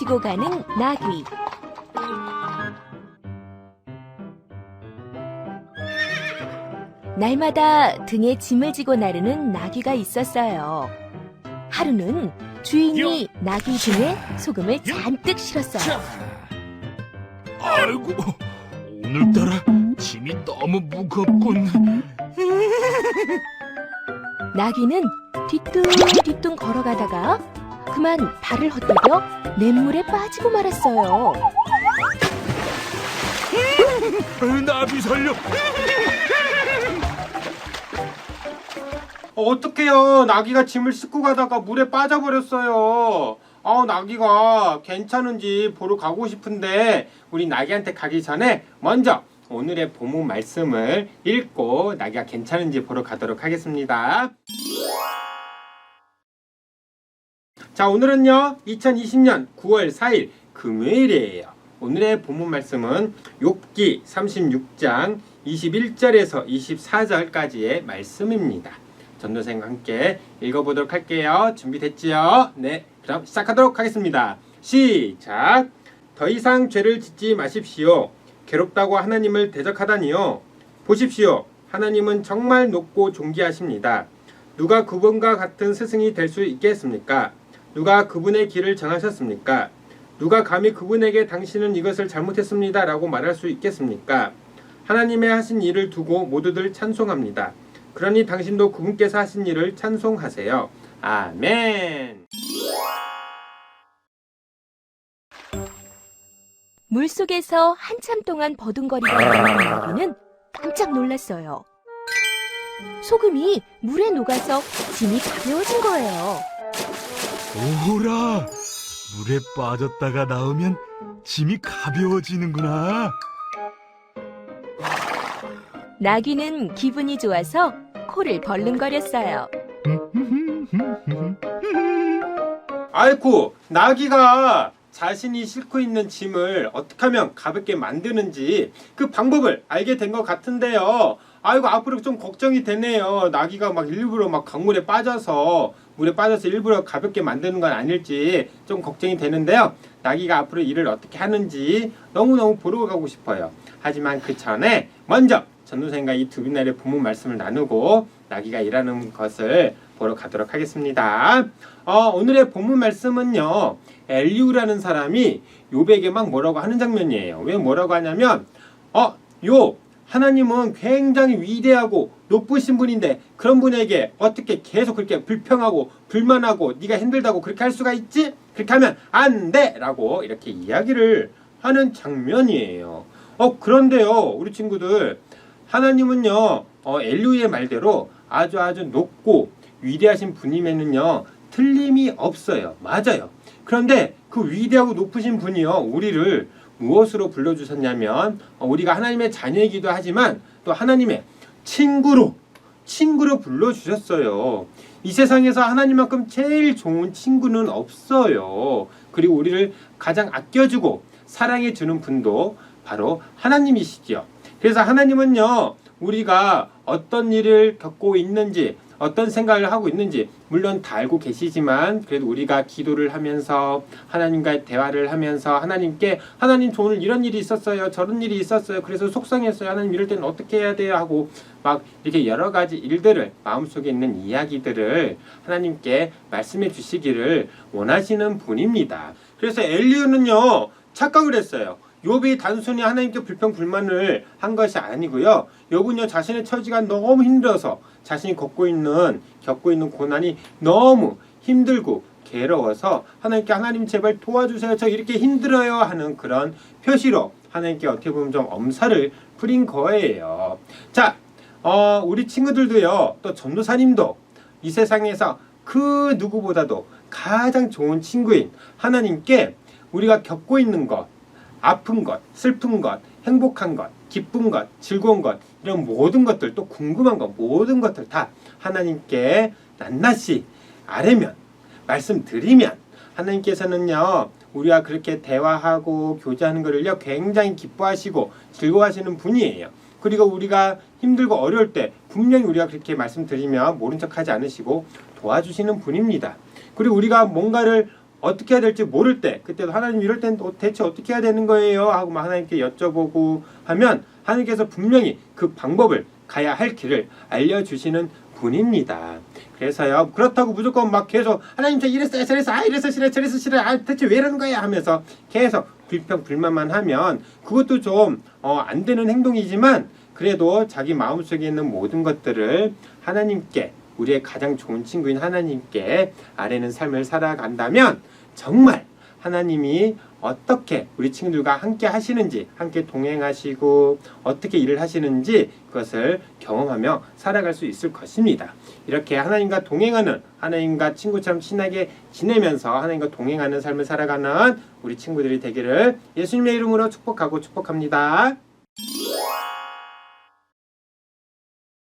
지고 가는 나귀. 날마다 등에 짐을 지고 나르는 나귀가 있었어요. 하루는 주인이 나귀 등에 소금을 잔뜩 실었어요. 아이고, 오늘따라 짐이 너무 무겁군. 나귀는 뒤뚱뒤뚱 걸어가다가 그만 발을 헛디뎌 냇물에 빠지고 말았어요. 나비 살려. 어떡해요. 나귀가 짐을 싣고 가다가 물에 빠져버렸어요. 나귀가 괜찮은지 보러 가고 싶은데 우리 나귀한테 가기 전에 먼저 오늘의 본문 말씀을 읽고 나귀가 괜찮은지 보러 가도록 하겠습니다. 자, 오늘은요 2020년 9월 4일 금요일이에요. 오늘의 본문 말씀은 욥기 36장 21절에서 24절까지의 말씀입니다. 전도생과 함께 읽어보도록 할게요. 준비됐지요? 네, 그럼 시작하도록 하겠습니다. 시작! 더 이상 죄를 짓지 마십시오. 괴롭다고 하나님을 대적하다니요. 보십시오. 하나님은 정말 높고 존귀하십니다. 누가 그분과 같은 스승이 될 수 있겠습니까? 누가 그분의 길을 정하셨습니까? 누가 감히 그분에게 당신은 이것을 잘못했습니다 라고 말할 수 있겠습니까? 하나님의 하신 일을 두고 모두들 찬송합니다. 그러니 당신도 그분께서 하신 일을 찬송하세요. 아멘. 물속에서 한참 동안 버둥거리던 나귀는 깜짝 놀랐어요. 소금이 물에 녹아서 짐이 가벼워진 거예요. 오호라, 물에 빠졌다가 나오면 짐이 가벼워지는구나. 나귀는 기분이 좋아서 코를 벌렁거렸어요. 아이쿠, 나귀가 자신이 싣고 있는 짐을 어떻게 하면 가볍게 만드는지 그 방법을 알게 된 것 같은데요. 아이고, 앞으로 좀 걱정이 되네요. 나귀가 막 일부러 막 강물에 빠져서 물에 빠져서 일부러 가볍게 만드는 건 아닐지 좀 걱정이 되는데요. 나귀가 앞으로 일을 어떻게 하는지 너무너무 보러 가고 싶어요. 하지만 그 전에 먼저 전도생과 이 두 분의 본문 말씀을 나누고 나귀가 일하는 것을 보러 가도록 하겠습니다. 오늘의 본문 말씀은요, 엘리후라는 사람이 욥에게 막 뭐라고 하는 장면이에요. 왜 뭐라고 하냐면 욥, 하나님은 굉장히 위대하고 높으신 분인데 그런 분에게 어떻게 계속 그렇게 불평하고 불만하고 네가 힘들다고 그렇게 할 수가 있지? 그렇게 하면 안 돼! 라고 이렇게 이야기를 하는 장면이에요. 그런데요, 우리 친구들, 하나님은요 엘리후의 말대로 아주 높고 위대하신 분임에는요 틀림이 없어요. 맞아요. 그런데 그 위대하고 높으신 분이요 우리를 무엇으로 불러주셨냐면 우리가 하나님의 자녀이기도 하지만 또 하나님의 친구로 불러주셨어요. 이 세상에서 하나님만큼 제일 좋은 친구는 없어요. 그리고 우리를 가장 아껴주고 사랑해주는 분도 바로 하나님이시죠. 그래서 하나님은요 우리가 어떤 일을 겪고 있는지 어떤 생각을 하고 있는지 물론 다 알고 계시지만 그래도 우리가 기도를 하면서 하나님과의 대화를 하면서 하나님께 하나님 저 오늘 이런 일이 있었어요. 저런 일이 있었어요. 그래서 속상했어요. 하나님 이럴 때는 어떻게 해야 돼요? 하고 막 이렇게 여러 가지 일들을 마음속에 있는 이야기들을 하나님께 말씀해 주시기를 원하시는 분입니다. 그래서 엘리후는요 착각을 했어요. 욥이 단순히 하나님께 불평불만을 한 것이 아니고요. 욥은요 자신의 처지가 너무 힘들어서 자신이 겪고 있는 고난이 너무 힘들고 괴로워서 하나님께 하나님 제발 도와주세요. 저 이렇게 힘들어요 하는 그런 표시로 하나님께 어떻게 보면 좀 엄살을 부린 거예요. 자, 우리 친구들도요 또 전도사님도 이 세상에서 그 누구보다도 가장 좋은 친구인 하나님께 우리가 겪고 있는 것, 아픈 것, 슬픈 것, 행복한 것, 기쁜 것, 즐거운 것 이런 모든 것들 또 궁금한 것 모든 것들 다 하나님께 낱낱이 아뢰면 말씀드리면 하나님께서는요 우리가 그렇게 대화하고 교제하는 것을요 굉장히 기뻐하시고 즐거워하시는 분이에요. 그리고 우리가 힘들고 어려울 때 분명히 우리가 그렇게 말씀드리면 모른 척하지 않으시고 도와주시는 분입니다. 그리고 우리가 뭔가를 어떻게 해야 될지 모를 때, 그때도 하나님 이럴 땐 대체 어떻게 해야 되는 거예요? 하고 막 하나님께 여쭤보고 하면 하나님께서 분명히 그 방법을, 가야 할 길을 알려주시는 분입니다. 그래서요, 그렇다고 무조건 막 계속 하나님 저 이랬어요 저랬어 이랬어 저랬어 싫어 대체 왜 이러는 거야 하면서 계속 불평불만만 하면 그것도 좀 안 되는 행동이지만, 그래도 자기 마음속에 있는 모든 것들을 하나님께, 우리의 가장 좋은 친구인 하나님께 아뢰는 삶을 살아간다면 정말 하나님이 어떻게 우리 친구들과 함께 하시는지, 함께 동행하시고 어떻게 일을 하시는지 그것을 경험하며 살아갈 수 있을 것입니다. 이렇게 하나님과 동행하는, 하나님과 친구처럼 친하게 지내면서 하나님과 동행하는 삶을 살아가는 우리 친구들이 되기를 예수님의 이름으로 축복하고 축복합니다.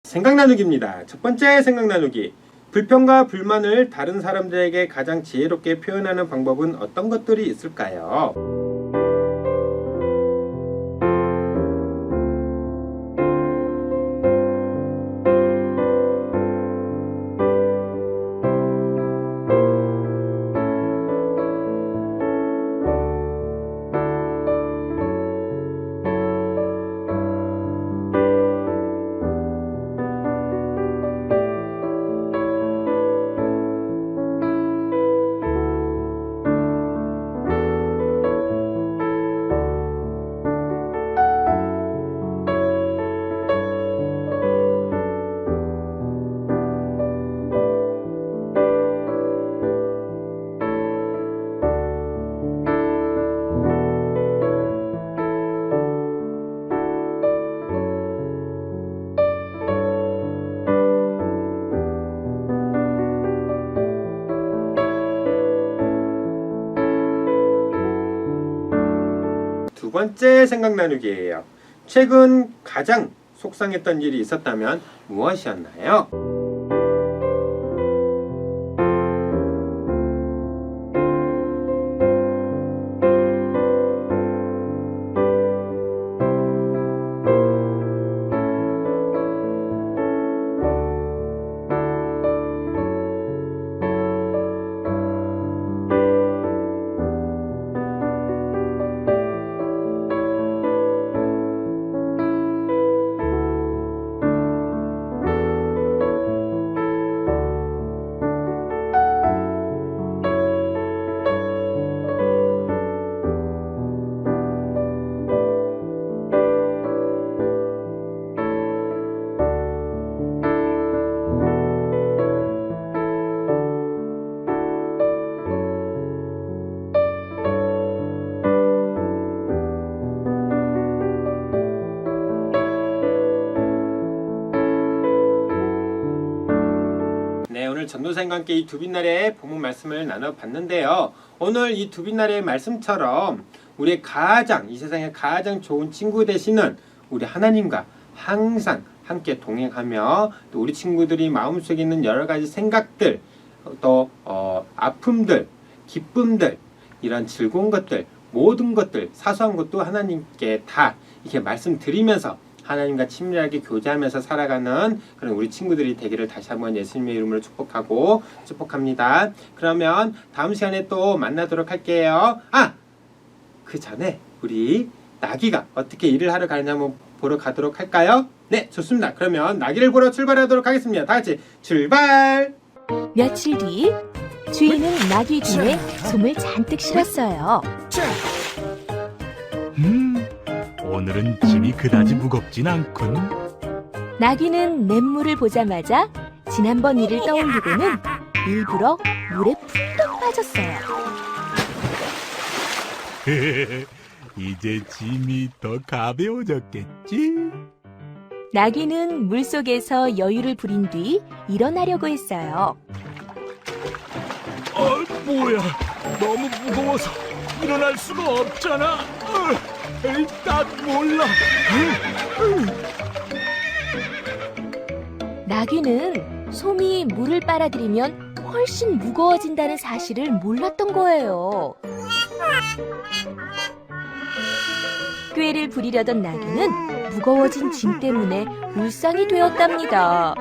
생각 나누기입니다. 첫 번째 생각 나누기. 불평과 불만을 다른 사람들에게 가장 지혜롭게 표현하는 방법은 어떤 것들이 있을까요? 두 번째 생각 나누기예요. 최근 가장 속상했던 일이 있었다면 무엇이었나요? 네, 오늘 전도사님과 함께 이 두빛날의 본문 말씀을 나눠봤는데요. 오늘 이 두빛날의 말씀처럼 우리의 가장, 이 세상에 가장 좋은 친구 되시는 우리 하나님과 항상 함께 동행하며, 또 우리 친구들이 마음속에 있는 여러 가지 생각들, 또 아픔들, 기쁨들, 이런 즐거운 것들, 모든 것들, 사소한 것도 하나님께 다 이렇게 말씀드리면서 하나님과 친밀하게 교제하면서 살아가는 그런 우리 친구들이 되기를 다시 한번 예수님의 이름으로 축복하고 축복합니다. 그러면 다음 시간에 또 만나도록 할게요. 그 전에 우리 나귀가 어떻게 일을 하러 가느냐 한번 보러 가도록 할까요? 네, 좋습니다. 그러면 나귀를 보러 출발하도록 하겠습니다. 다 같이 출발! 며칠 뒤 주인은 나귀 등에 솜을 잔뜩 실었어요. 오늘은 짐이 그다지 무겁진 않군. 나귀는 냇물을 보자마자 지난번 일을 떠올리고는 일부러 물에 푹 빠졌어요. 이제 짐이 더 가벼워졌겠지? 나귀는 물속에서 여유를 부린 뒤 일어나려고 했어요. 뭐야, 너무 무거워서 일어날 수가 없잖아. 난 몰라. 나귀는 솜이 물을 빨아들이면 훨씬 무거워진다는 사실을 몰랐던 거예요. 꾀를 부리려던 나귀는 무거워진 짐 때문에 울상이 되었답니다.